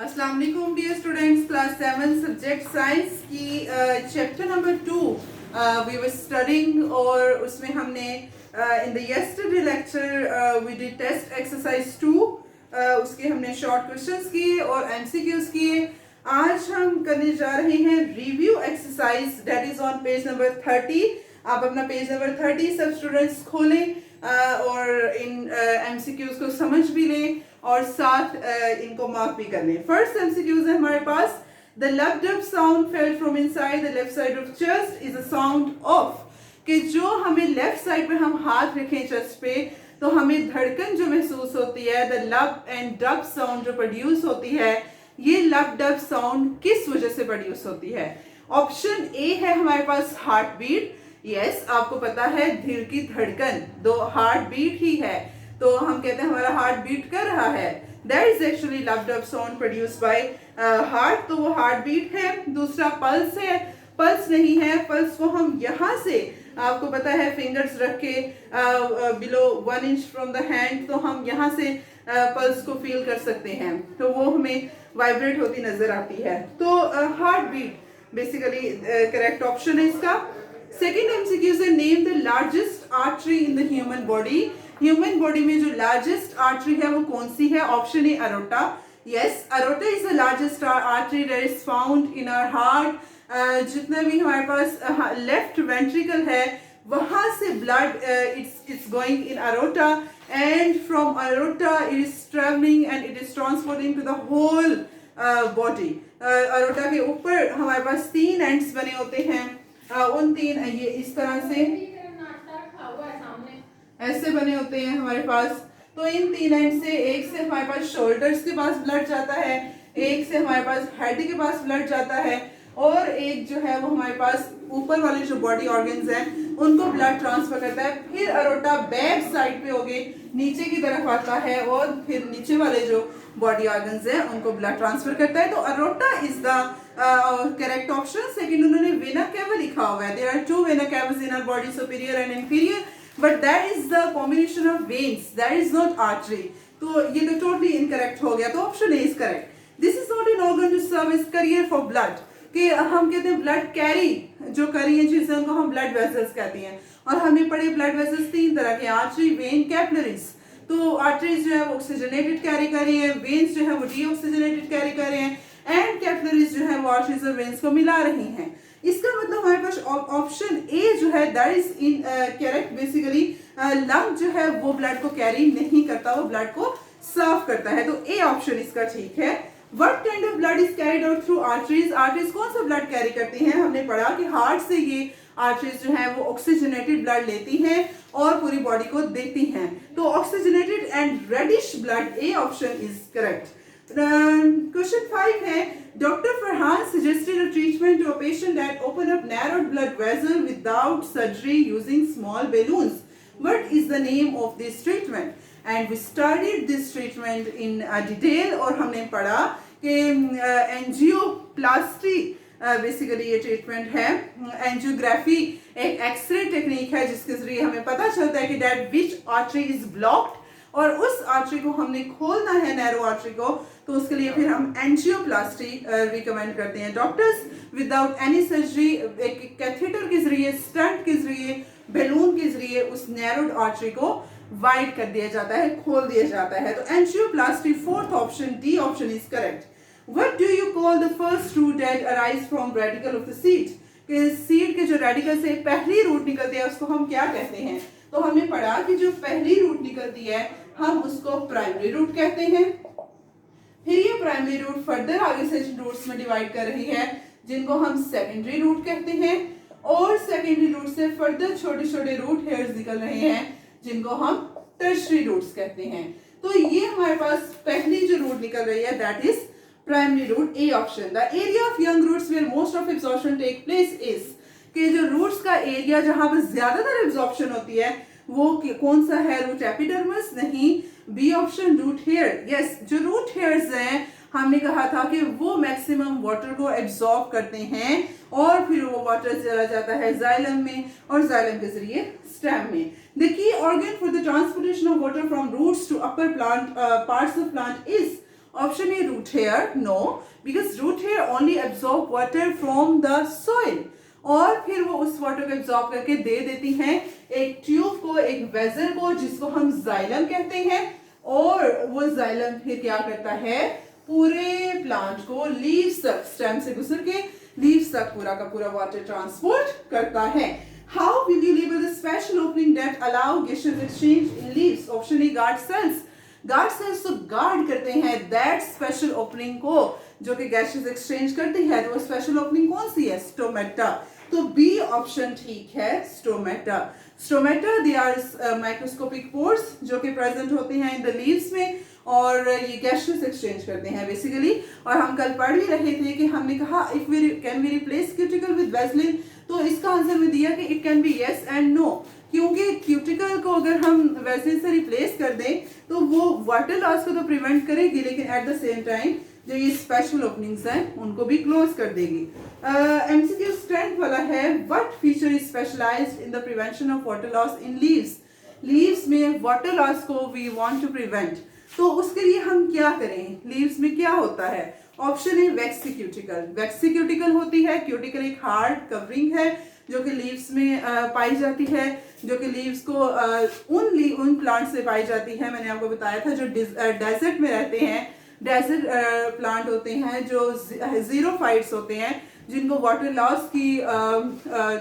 अस्सलाम वालेकुम dear students, class 7 subject science की chapter number 2 we were studying और उसमें हमने in the yesterday lecture we did test exercise 2 उसके हमने शॉर्ट क्वेश्चंस किए और एमसीक्यूज किए। आज हम करने जा रहे हैं review exercise that is on page number 30। आप अपना पेज नंबर 30 सब स्टूडेंट्स खोलें और इन एमसीक्यूज को समझ भी लें और साथ इनको मार्क भी कर लें। फर्स्ट एमसीक्यूज है हमारे पास, the lub dub sound felt from inside the left side of chest is a sound of, कि जो हमें लेफ्ट साइड पे हम हाथ रखें चेस्ट पे तो हमें धड़कन जो महसूस होती है, द लब एंड डब साउंड जो प्रोड्यूस होती है, ये लब डब साउंड किस वजह से प्रोड्यूस होती है? ऑप्शन ए है हमारे पास हार्ट बीट। यस, आपको पता है दिल की धड़कन दो हार्ट बीट ही है, तो हम कहते हैं हमारा हार्ट बीट कर रहा है, that is actually love dub sound produce by heart, तो वो हार्ट बीट है। दूसरा पल्स है, पल्स नहीं है, पल्स को हम यहाँ से आपको पता है फिंगर्स रख के below 1 inch from the hand, तो हम यहाँ से पल्स को फील कर सकते हैं, तो वो हमें वाइब्रेट होती नजर आती है। तो heart beat basically correct option है इसका। सेकेंड एमसीक्यू से name the largest artery in the human body. Human body में जो लार्जेस्ट आर्टरी है वो कौन सी है? Option a aorta. Yes, aorta is the largest artery that is found in our heart. जितना भी हमारे पास लेफ्ट वेंट्रिकल है वहां से blood it's going in aorta and from aorta it is travelling and it is transporting to the whole body. Aorta के ऊपर हमारे पास 3 एंड्स बने होते हैं, उन 3 ये इस तरह से ऐसे बने होते हैं हमारे पास, तो इन 3 एंड से एक से हमारे पास शोल्डर्स के पास ब्लड जाता है, एक से हमारे पास हेड के पास ब्लड जाता है और एक जो है वो हमारे पास ऊपर वाले जो बॉडी ऑर्गन्स हैं उनको ब्लड ट्रांसफर करता है। फिर अरोटा बैक साइड पे हो गए नीचे की तरफ आता है और फिर नीचे वाले जो बॉडी ऑर्गन्स हैं उनको ब्लड ट्रांसफर करता है, तो aorta is the correct option. Second उन्होंने वेना कैवा लिखा हुआ है, there are 2 vena cavas in our body, superior and inferior, but that is the combination of veins, that is not artery, तो ये तो totally incorrect हो गया, तो option A is correct. This is not an organ to serve as carrier for blood, कि हम कहते हैं blood carry जो करी है जिसे उनको हम blood vessels कहते हैं, और हमने पढ़े blood vessels 3 तरह के, artery, vein, capillaries। तो arteries जो है वो oxygenated carry कर रही है, veins जो है वो deoxygenated carry कर रहे हैं एंड capillaries जो है वो arteries और veins को मिला रही हैं। इसका मतलब हमारे पास ऑप्शन ए जो है that is in correct. Basically lung जो है वो ब्लड को कैरी नहीं करता, वो ब्लड को साफ करता है, तो ए ऑप्शन इसका ठीक है। What kind of blood is carried out through arteries? Arteries कौन सा ब्लड कैरी करती हैं? हमने पढ़ा कि हार्ट से ये आर्टरीज जो है वो ऑक्सीजनेटेड ब्लड लेती हैं और पूरी बॉडी को देती हैं, तो oxygenated and reddish blood, a option is correct. Question 5 है, Dr. Farhan suggested a treatment to a patient that open up narrowed blood vessel without surgery using small balloons. What is the name of this treatment? And we studied this treatment in detail और हमने पढ़ा कि angioplasty basically ये treatment है। Angiography एक x ray technique है जिसके जरिए हमें पता चलता है कि that which artery is blocked और उस आर्टरी को हमने खोलना है, नैरो आर्टरी को, तो उसके लिए फिर हम एंजियोप्लास्टी रिकमेंड करते हैं। डॉक्टर्स विदाउट एनी सर्जरी एक कैथेटर के जरिए, स्टंट के जरिए, बैलून के जरिए उस नैरोड आर्टरी को वाइड कर दिया जाता है, खोल दिया जाता है, तो angioplasty, fourth option, d option is correct. What do you call the first root that arise from radicle of the seed? कि सीड के जो रेडिकल से पहली रूट निकलती है उसको हम क्या कहते हैं? तो हमने पढ़ा कि जो पहली रूट निकलती है हम उसको प्राइमरी रूट कहते हैं। फिर ये प्राइमरी रूट फर्दर आगे से रूट्स में डिवाइड कर रही है जिनको हम सेकेंडरी रूट कहते हैं, और सेकेंडरी रूट से फर्दर छोटे छोटे रूट हेयर्स निकल रहे हैं जिनको हम टर्शरी रूट्स कहते हैं। तो ये हमारे पास पहली जो रूट निकल रही है that is primary root, a option. The area of young roots where most of absorption take place is, कि जो रूट्स का एरिया जहां पर ज्यादातर एब्जॉर्प्शन होती है वो कौन सा है? Root epidermis? नहीं, B option root hair. Yes, जो रूट हेयर्स हैं हमने कहा था कि वो मैक्सिमम वाटर को एब्जॉर्ब करते हैं और फिर वो वाटर चला जाता है जाइलम में और जाइलम के जरिए स्टेम में। The key organ for the transportation of water from roots to upper plant parts of plant is, option a root hair, no, because root hair only absorb water from the soil, और फिर वो उस water को absorb करके दे देती हैं एक tube को, एक वेजल को, जिसको हम जाइलम कहते हैं, और वो जाइलम फिर क्या करता है, पूरे प्लांट को लीव्स तक, स्टेम से गुजर के लीव्स तक पूरा का पूरा वाटर ट्रांसपोर्ट करता है. How will you label the special opening that allow gaseous exchange in leaves? Option A, guard cells. Guard cells तो गार्ड करते हैं दैट स्पेशल ओपनिंग को, जो कि गैसेस एक्सचेंज करती है. तो वो स्पेशल ओपनिंग कौन सी है? स्टोमेटा. तो बी ऑप्शन ठीक है, stomata. Stomata they are microscopic pores जो कि प्रेजेंट होते हैं इन द लीव्स में, और ये गैसेस एक्सचेंज करते हैं बेसिकली. और हम कल पढ़ भी रहे थे कि हमने कहा if we can we replace cuticle with Vaseline, तो इसका आंसर में दिया कि it can be yes and no, क्योंकि क्यूटिकल को अगर हम वैसलिन से रिप्लेस कर दें तो वो वाटर लॉस को तो प्रिवेंट करेगी, लेकिन एट द सेम टाइम जो ये स्पेशल ओपनिंग्स हैं उनको भी क्लोज कर देगी. एमसीक्यू स्ट्रेंथ वाला है, what feature is specialized in the prevention of water loss in leaves. Leaves में वाटर लॉस को वी वांट टू प्रिवेंट, तो उसके लिए हम क्या करें? लीव्स में क्या होता है? ऑप्शन ए वैक्सी क्यूटिकल. वैक्सी क्यूटिकल होती है, क्यूटिकल एक हार्ड कवरिंग है जो कि लीव्स में पाई जाती है, जो कि लीव्स को उन प्लांट से पाई जाती है. मैंने आपको बताया था जो डेजर्ट में रहते हैं, डेजर्ट प्लांट होते हैं जो जीरोफाइट्स होते हैं, जिनको वाटर लॉस की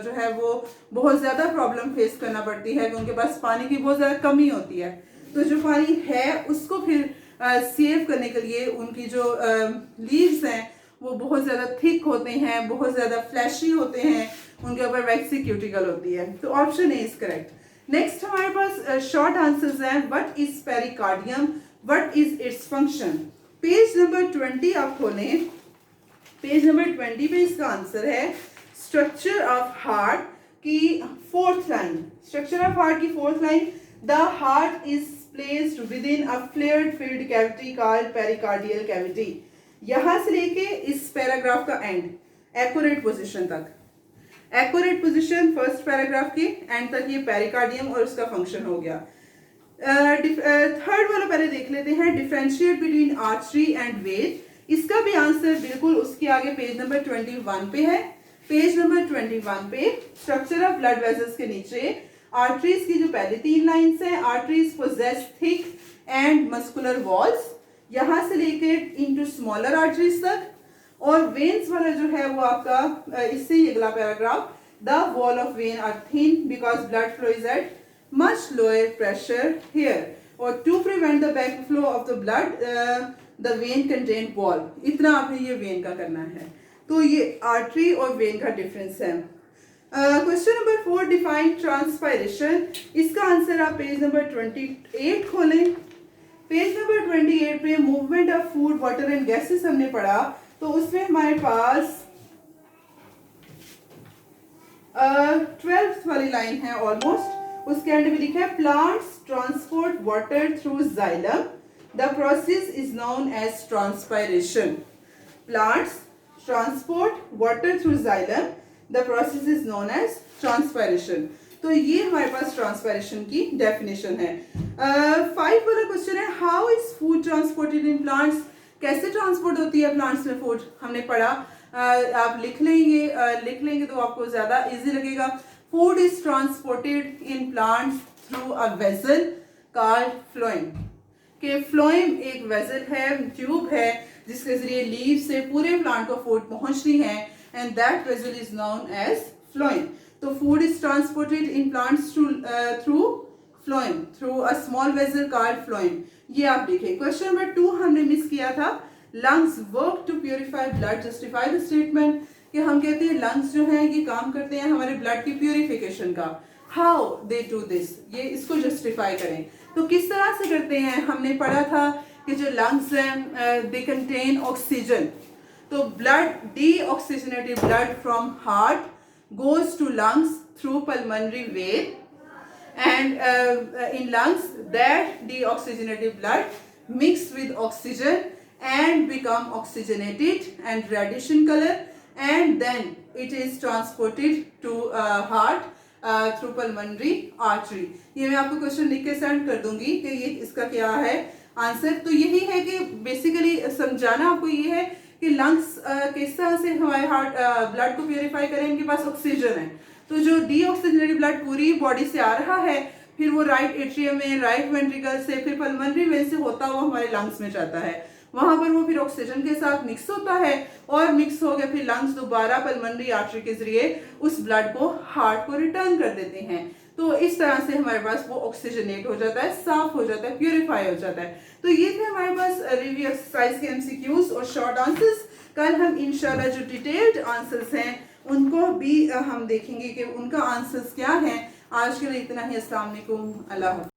जो है वो बहुत ज़्यादा प्रॉब्लम फेस करना पड़ती है, उनके पास पानी की बहुत ज़्यादा कमी होती है. तो जो पानी है उसको फिर सेव करने के लिए उनकी जो लीव्स हैं वो बहुत ज़्यादा थिक होते हैं, बहुत ज़्यादा फ्लैशी होते हैं, उनके ऊपर वैक्सी क्यूटिकल होती है. तो option A is correct. Next हमारे पास शॉर्ट आंसर्स हैं. What is pericardium, what is its function. Page number 20 आप खोलें. पेज नंबर 20 पे इसका आंसर है स्ट्रक्चर ऑफ हार्ट की fourth line. Structure of heart की fourth line, the heart is placed within a fluid filled cavity called pericardial cavity. यहां से लेके इस पैराग्राफ का एंड एक्यूरेट पोजीशन तक, एक्यूरेट पोजीशन फर्स्ट पैराग्राफ के end तक ये पेरिकार्डियम और उसका फंक्शन हो गया. थर्ड वाला पहले देख लेते हैं, differentiate between artery and when. इसका भी आंसर बिल्कुल उसके आगे पेज नंबर 21 पे है. पेज नंबर 21 पे स्ट्रक्चर ऑफ ब्लड वेसल्स के नीचे आर्टरीज की जो पहली 3 लाइंस हैं, arteries possess thick and muscular walls, यहां से लेकर इनटू स्मॉलर आर्टरीज तक. और वेन्स वाला जो है वो आपका इससे ही अगला paragraph, the wall of vein are thin because blood flow is at much lower pressure here, और to prevent the back flow of the blood the vein contain wall. इतना आपने ये वेन का करना है. तो ये आर्टरी और वेन का डिफरेंस है. Question number 4, define transpiration. इसका आंसर आप पेज नंबर 28 खोलें. पेज नंबर 28 पे movement of food, water and gases हमने पढ़ा. तो उसमें हमारे पास 12th वाली लाइन है ऑलमोस्ट, उसके एंड में लिखा है plants transport water through xylem, the process is known as transpiration. Plants transport water through xylem, the process is known as transpiration. तो ये हमारे पास ट्रांसपायरेशन की डेफिनेशन है. 5 वाला क्वेश्चन है, how is food transported in plants. कैसे transport होती है प्लांट्स में फूड, हमने पढ़ा. आप लिख लेंगे तो आपको ज्यादा इजी लगेगा. Food is transported in plants through a vessel called phloem. कि फ्लोएम एक वेसल है, ट्यूब है, जिसके जरिए लीव से पूरे प्लांट को फूड पहुंचती है, and that vessel is known as phloem. तो food is transported in plants through phloem, through a small vessel called phloem. ये आप देखिए. क्वेश्चन नंबर 2 हमने मिस किया था, lungs work to purify blood, justify the statement. कि हम कहते हैं लंग्स जो है ये काम करते हैं हमारे ब्लड की प्यूरिफिकेशन का. हाउ दे डू दिस, ये इसको जस्टिफाई करें. तो किस तरह से करते हैं, हमने पढ़ा था कि जो लंग्स हैं दे कंटेन ऑक्सीजन. तो blood, deoxygenated blood from heart goes to lungs through pulmonary vein, and in lungs that deoxygenated blood mixed with oxygen and become oxygenated and reddish in color, and then it is transported to heart through pulmonary artery. ये मैं आपको question लिख के send कर दूंगी कि ये इसका क्या है आंसर। तो यही है कि बेसिकली समझाना आपको ये है कि लंग्स किस तरह से हमारे हार्ट ब्लड को प्योरीफाई करें। इनके पास ऑक्सीजन है, तो जो डीऑक्सीजनेटेड ब्लड पूरी बॉडी से आ रहा है, फिर वो राइट एट्रियम में, राइट वेंट्रिकल से, फिर पल्मोनरी वेन से होता हुआ हमारे लंग्स में जाता है। वहां पर वो फिर ऑक्सीजन के साथ मिक्स होता है और मिक्स हो गया फिर लंग्स दोबारा पल्मोनरी आर्टरी के जरिए उस ब्लड को हार्ट को रिटर्न कर देते हैं। तो इस तरह से हमारे पास वो ऑक्सीजनेट हो जाता है, साफ हो जाता है, प्यूरिफाई हो जाता है। तो ये थे हमारे पास रिव्यू एक्सरसाइज के एमसीक्यूज और शॉर्ट आंसर्स। कल हम इंशाल्लाह जो डिटेल्ड आंसर्स हैं उनको भी हम देखेंगे कि उनका आंसर्स क्या है। आज के लिए इतना ही। अस्सलाम वालेकुम, अल्लाह हाफ़िज़।